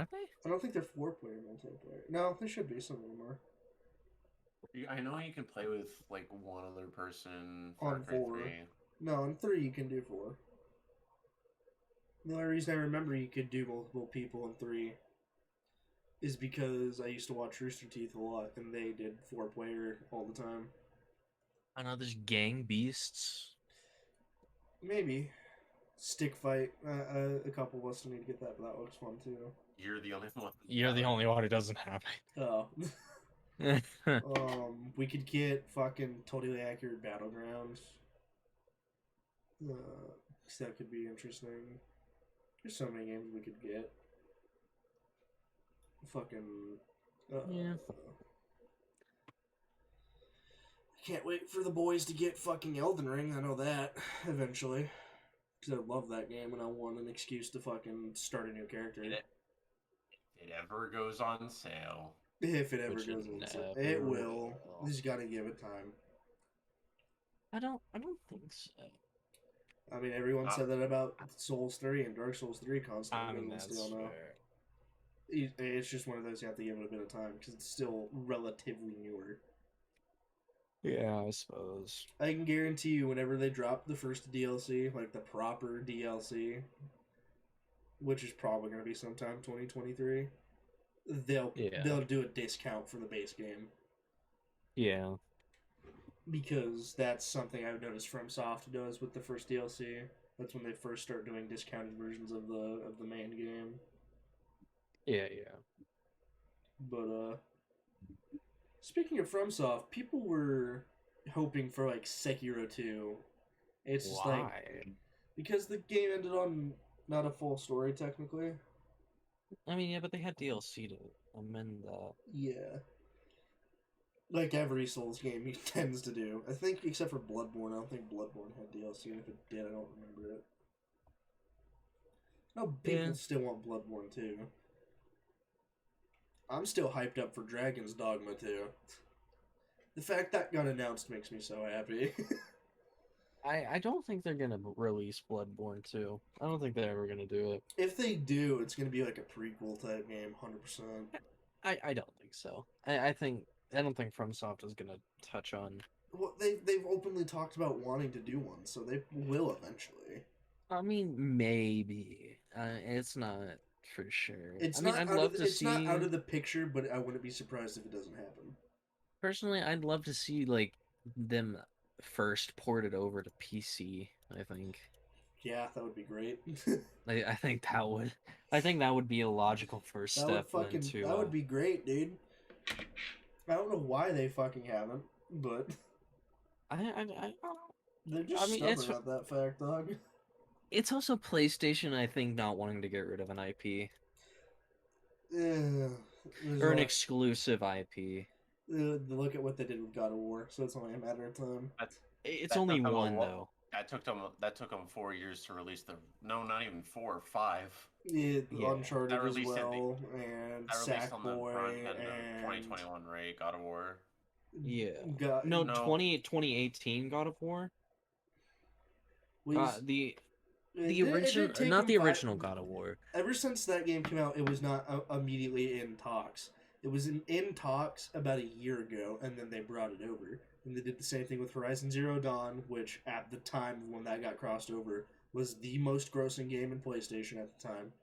Are they? I don't think they're 4-player multiplayer. No, they should be. Some of them are. I know you can play with like one other person. On Far Cry 4. 3. No, on 3 you can do 4. The only reason I remember you could do multiple people in 3 is because I used to watch Rooster Teeth a lot, and they did 4-player all the time. I know there's gang beasts. Maybe. Stick fight. A couple of us need to get that, but that looks fun too. You're the only one. You're the only one who doesn't have Oh. it. We could get fucking totally accurate battlegrounds. So that could be interesting. There's so many games we could get. Fucking. Yeah. Can't wait for the boys to get fucking Elden Ring. I know that eventually. Because I love that game and I want an excuse to fucking start a new character. If it ever goes on sale. If it ever Which goes it on sale. never It will. will. You just gotta give it time. I don't think so. I mean, everyone said that about Souls 3 and Dark Souls 3 constantly. I mean, Let's that's still know. fair. It's just one of those you have to give it a bit of time because it's still relatively newer. Yeah, I suppose. I can guarantee you, whenever they drop the first DLC, like the proper DLC, which is probably going to be sometime 2023, they'll do a discount for the base game. Yeah. Because that's something I've noticed FromSoft does with the first DLC. That's when they first start doing discounted versions of the main game. Yeah. But speaking of FromSoft, people were hoping for like Sekiro 2. It's just like because the game ended on not a full story technically. I mean, yeah, but they had DLC to amend that. Yeah. Like every Souls game he tends to do. I think except for Bloodborne, I don't think Bloodborne had DLC. If it did, I don't remember it. No, people still want Bloodborne too. I'm still hyped up for Dragon's Dogma too. The fact that got announced makes me so happy. I don't think they're gonna release Bloodborne 2. I don't think they're ever gonna do it. If they do, it's gonna be like a prequel type game, 100%. I don't think so. I don't think FromSoft is gonna touch on. Well, they've openly talked about wanting to do one, so they will eventually. I mean, maybe. It's not for sure. It's not out of the picture, but I wouldn't be surprised if it doesn't happen. Personally, I'd love to see like them first port it over to PC. I think. Yeah, that would be great. I think that would be a logical first step. That would be great, dude. I don't know why they fucking haven't, but they're just stubborn about that fact, dog. It's also PlayStation, I think, not wanting to get rid of an IP. Or an exclusive IP. Look at what they did with God of War, so it's only a matter of time. It's only one, though. That took them 4 years to release the... No, not even 4, 5. Yeah. Uncharted as well, and Sackboy, and... 2021, right? God of War. Yeah. 2018 God of War? The original, not the original God of War. Ever since that game came out, it was not immediately in talks. It was in talks about a year ago, and then they brought it over. And they did the same thing with Horizon Zero Dawn, which at the time when that got crossed over was the most grossing game in PlayStation at the time.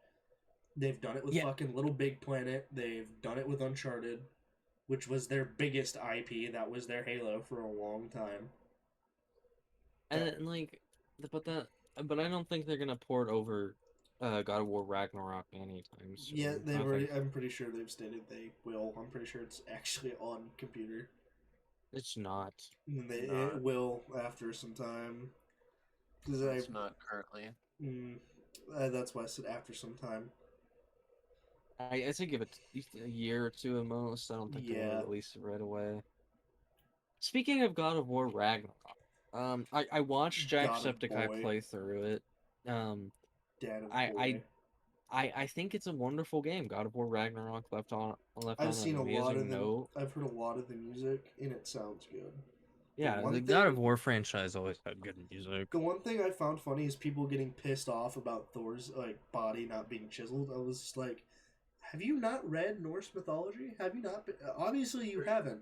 They've done it with fucking Little Big Planet. They've done it with Uncharted, which was their biggest IP. That was their Halo for a long time. And but I don't think they're gonna port over God of War Ragnarok anytime soon. Yeah, I'm pretty sure they've stated they will. I'm pretty sure it's actually on computer. It's not. It will after some time. It's not currently. That's why I said after some time. I say give it a year or two at most. I don't think they'll release it right away. Speaking of God of War Ragnarok, I watched Jacksepticeye play through it. I think it's a wonderful game. God of War Ragnarok left on an amazing note. I've heard a lot of the music, and it sounds good. Yeah, the God of War franchise always had good music. The one thing I found funny is people getting pissed off about Thor's body not being chiseled. I was just like, Have you not read Norse mythology? Have you not? Obviously, you haven't.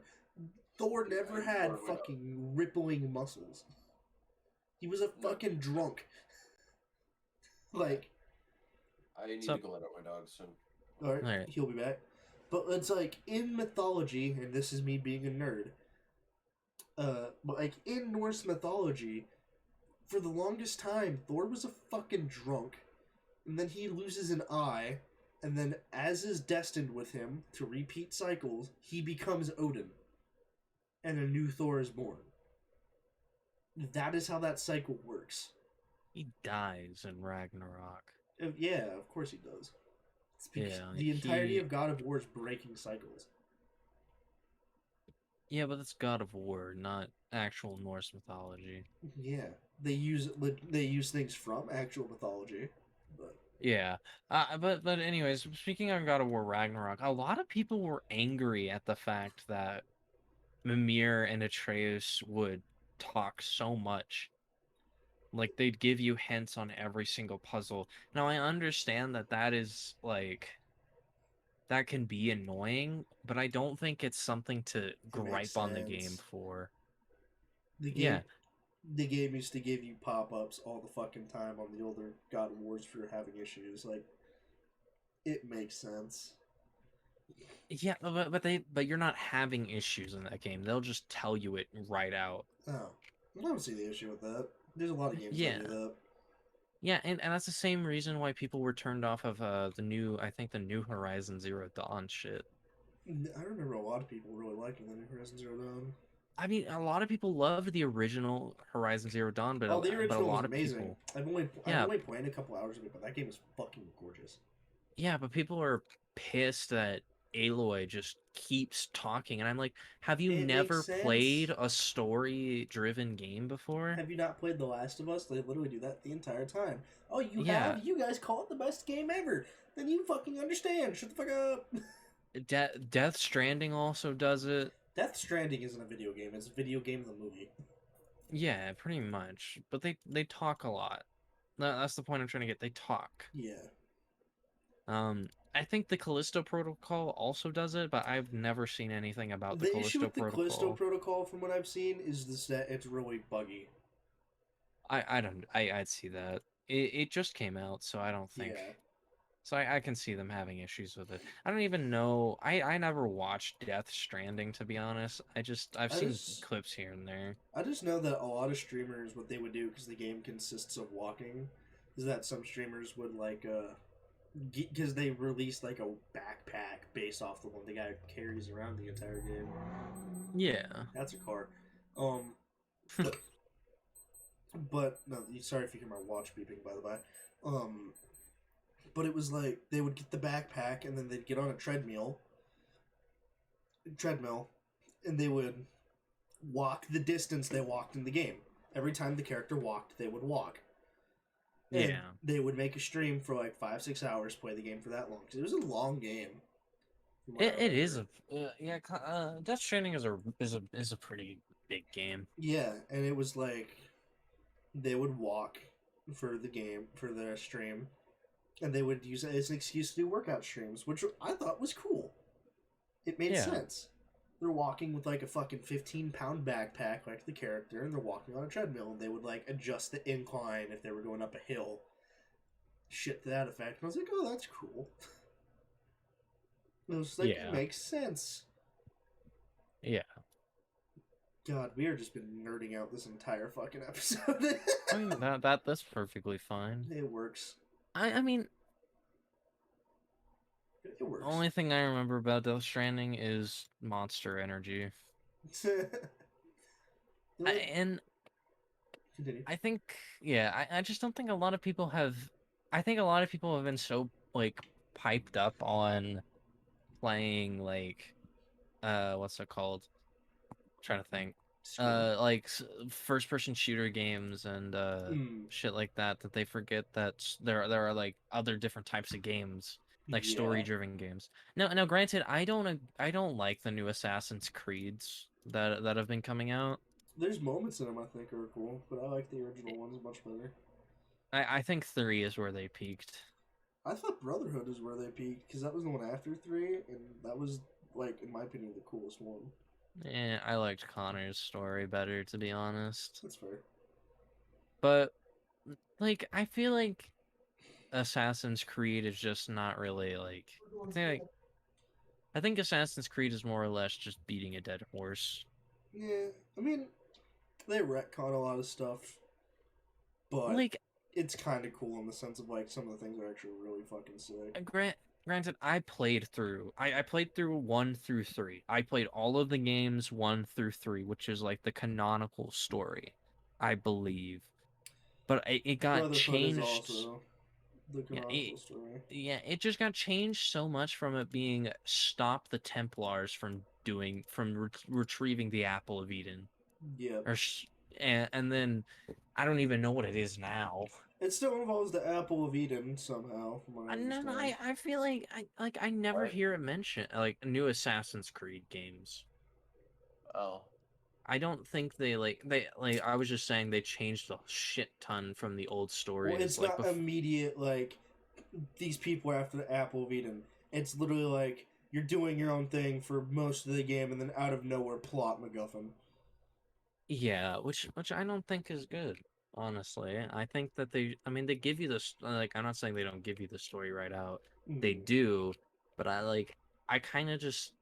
Thor never had fucking rippling muscles. He was a fucking drunk. Like, I need So- to go let out my dog soon. alright, Alright. he'll be back. But it's like, in mythology, and this is me being a nerd, but like, in Norse mythology, for the longest time, Thor was a fucking drunk, and then he loses an eye, and then, as is destined with him to repeat cycles, he becomes Odin, and a new Thor is born. That is how that cycle works. He dies in Ragnarok. Yeah, of course he does. It's because Yeah, the entirety he- of God of War is breaking cycles. Yeah, but that's God of War, not actual Norse mythology. Yeah, they use things from actual mythology, but Yeah, but anyways, speaking on God of War Ragnarok, a lot of people were angry at the fact that Mimir and Atreus would talk so much. Like they'd give you hints on every single puzzle. Now I understand that that is like that can be annoying, but I don't think it's something to it makes gripe on the game sense. for. The Yeah, game used to give you pop-ups all the fucking time on the older God of Wars for having issues. Like, it makes sense. yeah, but you're not having issues in that game. They'll just tell you it right out. Oh, I don't see the issue with that. There's a lot of games that Yeah. do that. Yeah, and that's the same reason why people were turned off of the new Horizon Zero Dawn shit. I remember a lot of people really liking the new Horizon Zero Dawn. I mean, a lot of people loved the original Horizon Zero Dawn, but Oh, the a original was lot of amazing. people, I've yeah, only played a couple hours of it, but that game is fucking gorgeous. yeah, but people are pissed that Aloy just keeps talking, and I'm like, have you It makes never sense. played a story-driven game before? Have you not played The Last of Us? They literally do that the entire time. Oh, you Yeah, have? You guys call it the best game ever. Then you fucking understand. Shut the fuck up. Death Stranding also does it. Death Stranding isn't a video game. It's a video game the movie. Yeah, pretty much. But they talk a lot. That's the point I'm trying to get. They talk. Yeah. I think the Callisto Protocol also does it, but I've never seen anything about the The issue Callisto with the Callisto Protocol. Protocol, from what I've seen, is that it's really buggy. I'd see that. It just came out, so I don't think. Yeah. So I can see them having issues with it. I don't even know. I never watched Death Stranding, to be honest. I've seen clips here and there. I just know that a lot of streamers, what they would do, because the game consists of walking, is that some streamers would like because they released like a backpack based off the one the guy carries around the entire game. Yeah. That's a car. But, no, sorry if you hear my watch beeping, by the way. But it was like they would get the backpack and then they'd get on a treadmill, and they would walk the distance they walked in the game. Every time the character walked, they would walk. And Yeah. they would make a stream for like 5-6 hours, play the game for that long. 'Cause it was a long game. from what I It is a remember. yeah. Death Stranding is a pretty big game. Yeah, and it was like they would walk for the game for their stream, and they would use it as an excuse to do workout streams, which I thought was cool. It made Yeah. sense. They're walking with like a fucking 15-pound backpack, like the character, and they're walking on a treadmill, and they would like adjust the incline if they were going up a hill. Shit to that effect. And I was like, oh, that's cool. It was like, Yeah. it makes sense. Yeah. God, we are just been nerding out this entire fucking episode. I mean that's perfectly fine. It works. I mean, It the works. only thing I remember about Death Stranding is Monster Energy. And Continue. I think, yeah, I just don't think a lot of people have. I think a lot of people have been so like piped up on playing like, what's it called? trying to think. Like first person shooter games and shit like that they forget that there are like other different types of games, like Yeah. story driven games. Now granted, I don't like the new Assassin's Creeds that have been coming out. There's moments in them I think are cool, but I like the original ones much better. I think 3 is where they peaked. I thought Brotherhood is where they peaked because that was the one after 3, and that was, like, in my opinion, the coolest one. Yeah, I liked Connor's story better, to be honest. That's fair. But like, I feel like Assassin's Creed is just not really like. I think Assassin's Creed is more or less just beating a dead horse. Yeah, I mean, they retcon a lot of stuff, but Like, it's kind of cool in the sense of like some of the things are actually really fucking sick. granted, I played through. I played through 1 through 3. I played all of the games 1 through 3, which is like the canonical story, I believe. But it got Brotherhood is changed. also the Yeah, canonical story. it just got changed so much from it being stop the Templars from retrieving the Apple of Eden, Yep. or and then I don't even know what it is now. It still involves the Apple of Eden somehow, from what I No, understand. I feel like I never What? hear it mentioned like new Assassin's Creed games. Oh. I don't think they I was just saying they changed a shit ton from the old Well, stories it's like not immediate like these people are after the Apple of Eden. It's literally like you're doing your own thing for most of the game, and then out of nowhere, plot MacGuffin. yeah, which I don't think is good. Honestly, I think that I mean, they give you this. Like, I'm not saying they don't give you the story right out. They Mm. do, but I kind of just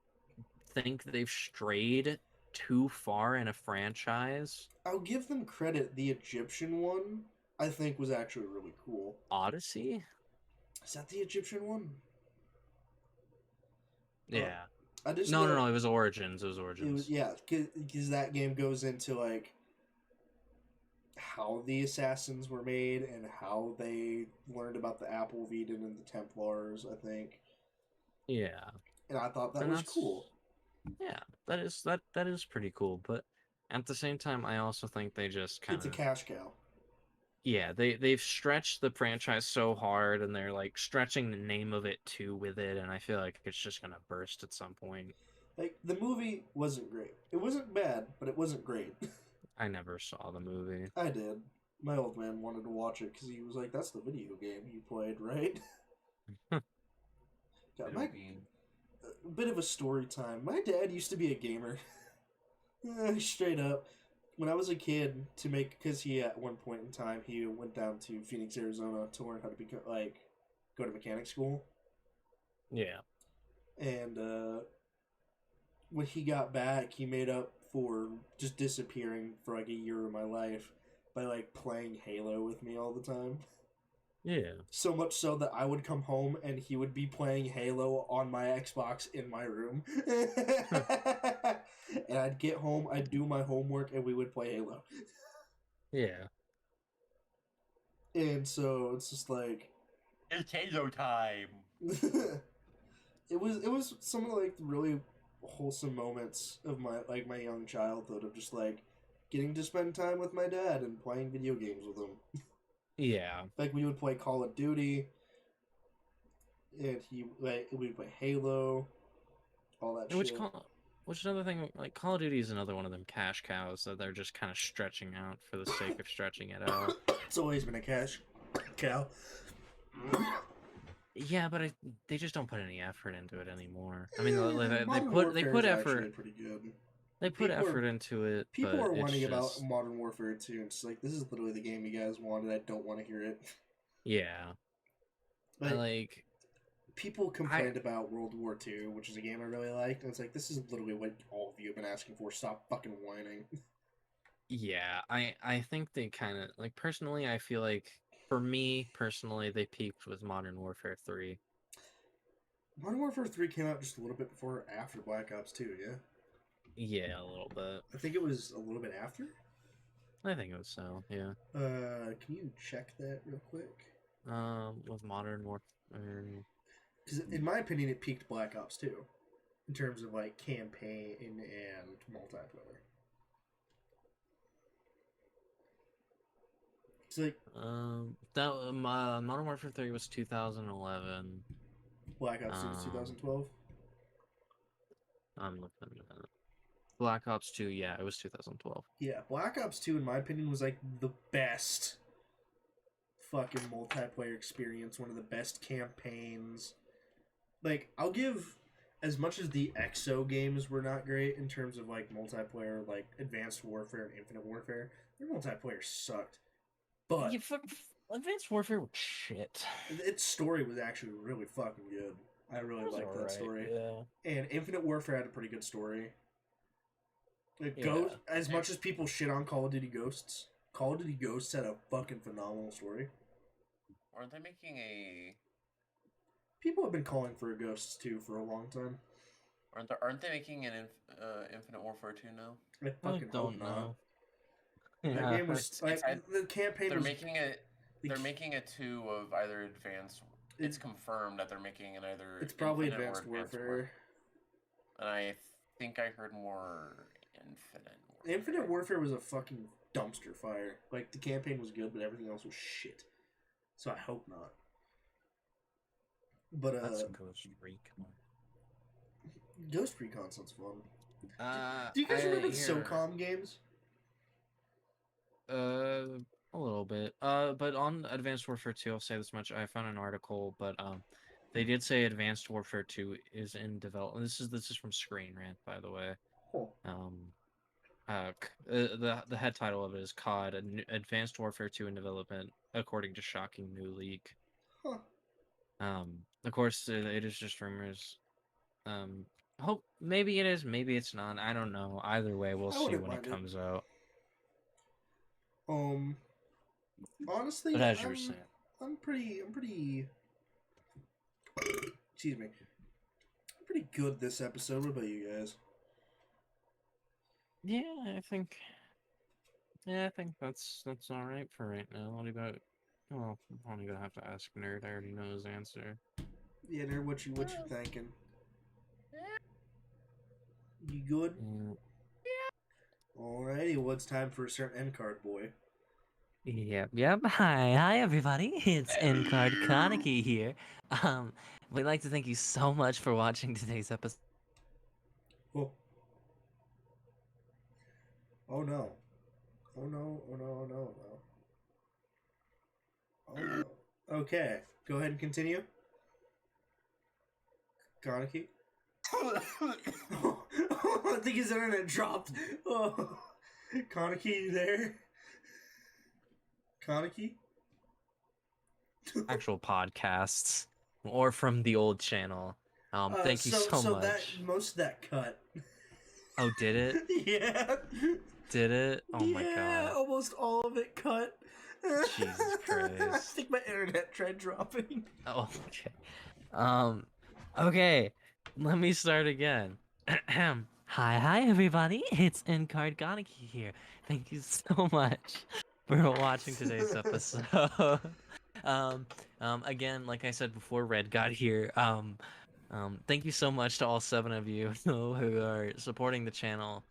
think they've strayed too far in a franchise. I'll give them credit. The Egyptian one, I think, was actually really cool. Odyssey? Is that the Egyptian one? Yeah. I just No, no, know no. It was Origins. It was it was Origins. yeah, because that game goes into like how the assassins were made and how they learned about the Apple of Eden and the Templars. I think, Yeah, and I thought that and was cool. yeah, that is pretty cool. But at the same time, I also think they just kind It's a of cash cow. yeah, they've stretched the franchise so hard, and they're like stretching the name of it too with it, and I feel like it's just gonna burst at some point. Like the movie wasn't great. It wasn't bad, but it wasn't great. I never saw the movie. I did. My old man wanted to watch it because he was like, "That's the video game you played, right?" Got my a bit of a story time. My dad used to be a gamer. Straight up. When I was a kid, because he at one point in time he went down to Phoenix, Arizona to learn how to become go to mechanic school, Yeah. and when he got back, he made up for just disappearing for like a year of my life by like playing Halo with me all the time. Yeah. So much so that I would come home and he would be playing Halo on my Xbox in my room. And I'd get home, I'd do my homework, and we would play Halo. Yeah. And so it's just like It's Halo time. it was some of like the really wholesome moments of my young childhood of just like getting to spend time with my dad and playing video games with him. Yeah. Like we would play Call of Duty, and we'd play Halo, all that Which shit. which another thing, like Call of Duty is another one of them cash cows that they're just kind of stretching out for the sake of stretching it out. It's always been a cash cow. Yeah, but they just don't put any effort into it anymore. I mean, Modern they Warfare put is actually effort pretty good. they put People effort are into it, people but are it's whining about just Modern Warfare 2. It's like this is literally the game you guys wanted. I don't want to hear it. yeah. Like Like people I complained about World War 2, which is a game I really liked, and it's like this is literally what all of you have been asking for. Stop fucking whining. yeah, I think they kind of like personally I feel like for me personally they peaked with Modern Warfare 3. Modern Warfare 3 came out just a little bit before or after Black Ops 2, yeah? Yeah, a little bit. I think it was a little bit after. I think it was so, yeah. Can you check that real quick? With Modern Warfare. Because in my opinion, it peaked Black Ops 2 in terms of like campaign and multiplayer. It's like Modern Warfare 3 was 2011. Black Ops 2 was 2012. I'm looking at it. Black Ops 2, yeah, it was 2012. Yeah, Black Ops 2, in my opinion, was like the best fucking multiplayer experience, one of the best campaigns. Like, I'll give, as much as the EXO games were not great in terms of, like, multiplayer, like, Advanced Warfare and Infinite Warfare, their multiplayer sucked. But Advanced Warfare was shit. its story was actually really fucking good. I really liked that story. Yeah. And Infinite Warfare had a pretty good story. Like, Yeah. as much as people shit on Call of Duty Ghosts, Call of Duty Ghosts had a fucking phenomenal story. Aren't they making a? People have been calling for a Ghosts 2 for a long time. Aren't they making an Infinite Warfare 2 now? I fucking don't hope not. know. That game was like the campaign. They're making it. They're making a 2 of either Advanced. It's confirmed that they're making an either. It's probably Infinite Advanced or Warfare. And I think I heard more Infinite. Infinite Warfare was a fucking dumpster fire. Like, the campaign was good, but everything else was shit. So I hope not. But That's Ghost Recon. Ghost Recon sounds fun. Do you guys remember the SOCOM games? A little bit. But on Advanced Warfare 2, I'll say this much. I found an article, but they did say Advanced Warfare 2 is in development. This is from Screen Rant, by the way. Cool. The head title of it is COD Advanced Warfare 2 in development, according to shocking new leak. Huh. Of course, it is just rumors. Hope maybe it is, maybe it's not. I don't know. Either way, we'll see when it comes out. Honestly, but as you were saying, I'm pretty. Excuse me. I'm pretty good this episode. What about you guys? Yeah, I think that's all right for right now. What about? Well, I'm only gonna have to ask Nerd. I already know his answer. Yeah, Nerd, what you thinking? You good? Yeah. Alrighty, well, it's time for a certain end card, boy. Yep. Hi, everybody. It's N-Card Kaneki here. We'd like to thank you so much for watching today's episode. Oh no. Oh no. Okay, go ahead and continue. Kaneki? I think his internet dropped. Oh. Kaneki, you there? Kaneki? Actual podcasts or from the old channel. Thank you so much. Most of that cut. Oh, did it? Yeah. Did it? Oh my god. Almost all of it cut. Jesus Christ. I think my internet tried dropping. Oh, okay. Okay. Let me start again. Hi, everybody. It's N-Card Kaneki here. Thank you so much for watching today's episode. Again, like I said before Red got here, thank you so much to all 7 of you who are supporting the channel.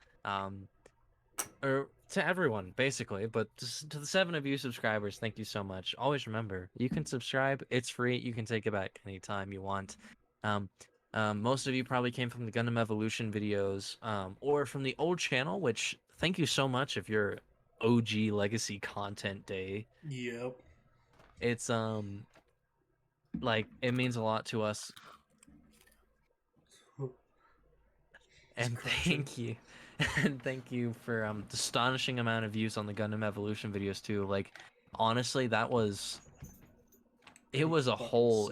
Or to everyone, basically, but to the 7 of you subscribers, thank you so much. Always remember, you can subscribe, it's free, you can take it back anytime you want. Most of you probably came from the Gundam Evolution videos, or from the old channel, which, thank you so much if you're OG Legacy Content Day. Yep. It's, like, it means a lot to us. And thank you. And thank you for the astonishing amount of views on the Gundam Evolution videos too. Like, honestly, that was it was a whole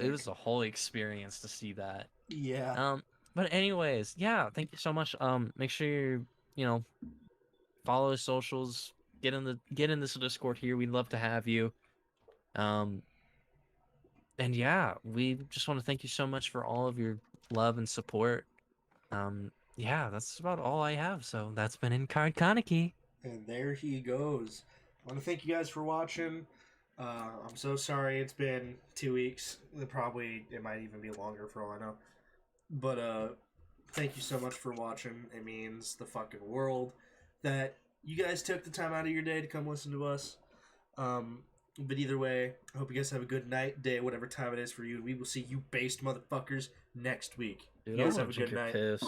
experience to see that. Yeah. But anyways, yeah, thank you so much. Make sure you follow his socials, get in this Discord here. We'd love to have you. And yeah, we just want to thank you so much for all of your love and support. Yeah, that's about all I have. So that's been N-Card Kaneki. And there he goes. I want to thank you guys for watching. I'm so sorry it's been 2 weeks. It might even be longer for all I know. But thank you so much for watching. It means the fucking world that you guys took the time out of your day to come listen to us. But either way, I hope you guys have a good night, day, whatever time it is for you. We will see you based motherfuckers next week. Dude, You guys have a good night. Piss.